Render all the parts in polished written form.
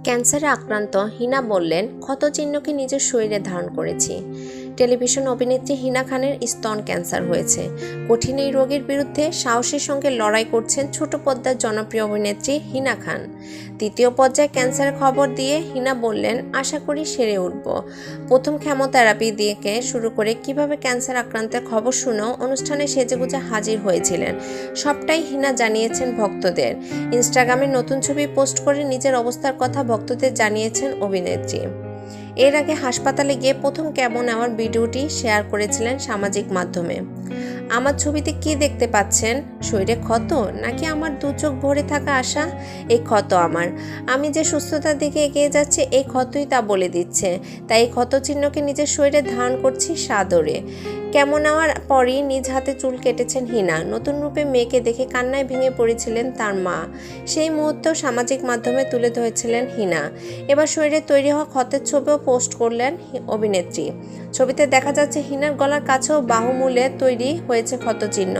ক্যান্সারে আক্রান্ত হিনা বললেন, ক্ষতচিহ্নকে নিজের শরীরে ধারণ করেছি। টেলিভিশন অভিনেত্রী হিনা খানের স্তন ক্যান্সার হয়েছে। কঠিন এই রোগের বিরুদ্ধে সাহসের সঙ্গে লড়াই করছেন ছোট পর্দার জনপ্রিয় অভিনেত্রী হিনা খান। তৃতীয় পর্যায়ে ক্যান্সারের খবর দিয়ে হিনা বললেন, আশা করি সেরে উঠব। প্রথম কেমোথেরাপি দিয়ে শুরু করে কিভাবে ক্যান্সার আক্রান্তের খবর শুনেও অনুষ্ঠানে সেজেগুজে হাজির হয়েছিলেন, সবটাই হিনা জানিয়েছেন ভক্তদের। ইনস্টাগ্রামে নতুন ছবি পোস্ট করে নিজের অবস্থার কথা ভক্তদের জানিয়েছেন অভিনেত্রী। এর আগে হাসপাতালে গিয়ে প্রথম কেমো নেওয়ার ভিডিওটি শেয়ার করেছিলেন সামাজিক মাধ্যমে। আমার ছবিতে কি দেখতে পাচ্ছেন? শরীরে ক্ষত নাকি আমার দু চোখ ভরে থাকা আশা? এই ক্ষত আমার। আমি যে সুস্থতার দিকে এগিয়ে যাচ্ছি এই ক্ষতই তা বলে দিচ্ছে। তাই এই ক্ষত চিহ্নকে নিজের শরীরে ধারণ করছি সাদরে। কেমো নেওয়ার পরই নিজ হাতে চুল কেটেছেন হিনা। নতুন রূপে মেয়েকে দেখে কান্নায় ভেঙে পড়েছিলেন তার মা। সেই মুহূর্তেও সামাজিক মাধ্যমে তুলে ধরেছিলেন হিনা। এবার শরীরে তৈরি হওয়া ক্ষতের ছবিও পোস্ট করলেন অভিনেত্রী। ছবিতে দেখা যাচ্ছে হিনার গলার কাছেও বাহুমূলে তৈরি হয়েছে ক্ষতচিহ্ন।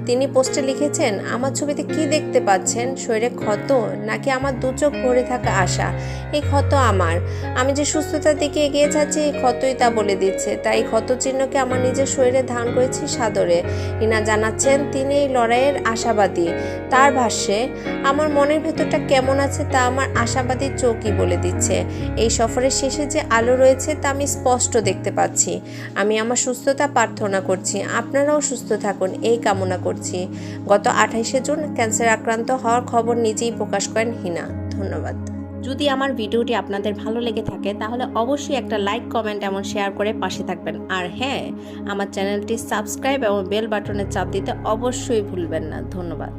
তিনি পোস্টে লিখেছেন, আমার ছবিতে কি দেখতে পাচ্ছেন? শরীরে ক্ষত নাকি আমার দু চোখ ভরে থাকা আশা? এই ক্ষত আমার। আমি যে সুস্থতার দিকে এগিয়ে যাচ্ছি এই ক্ষতই তা বলে দিচ্ছে। তাই এই ক্ষতচিহ্নকে আমার নিজের শরীরে ধারণ করেছি সাদরে। হিনা জানাচ্ছেন তিনি এই লড়াইয়ের আশাবাদী। তার ভাষ্যে, আমার মনের ভেতরটা কেমন আছে তা আমার আশাবাদী চোখই বলে দিচ্ছে। এই সফরের শেষে যে আলো রয়েছে তা আমি স্পষ্ট দেখতে পাচ্ছি। আমি আমার সুস্থতা প্রার্থনা করছি। আপনারাও সুস্থ থাকুন এই কামনা করছি। গত 28শে জুন ক্যান্সার আক্রান্ত হওয়ার খবর নিজেই প্রকাশ করেন হিনা। ধন্যবাদ। যদি আমার ভিডিওটি আপনাদের ভালো লেগে থাকে তাহলে অবশ্যই একটা লাইক, কমেন্ট এবং শেয়ার করে পাশে থাকবেন। আর হ্যাঁ, আমার চ্যানেলটি সাবস্ক্রাইব এবং বেল বাটনে চাপ দিতে অবশ্যই ভুলবেন না। ধন্যবাদ।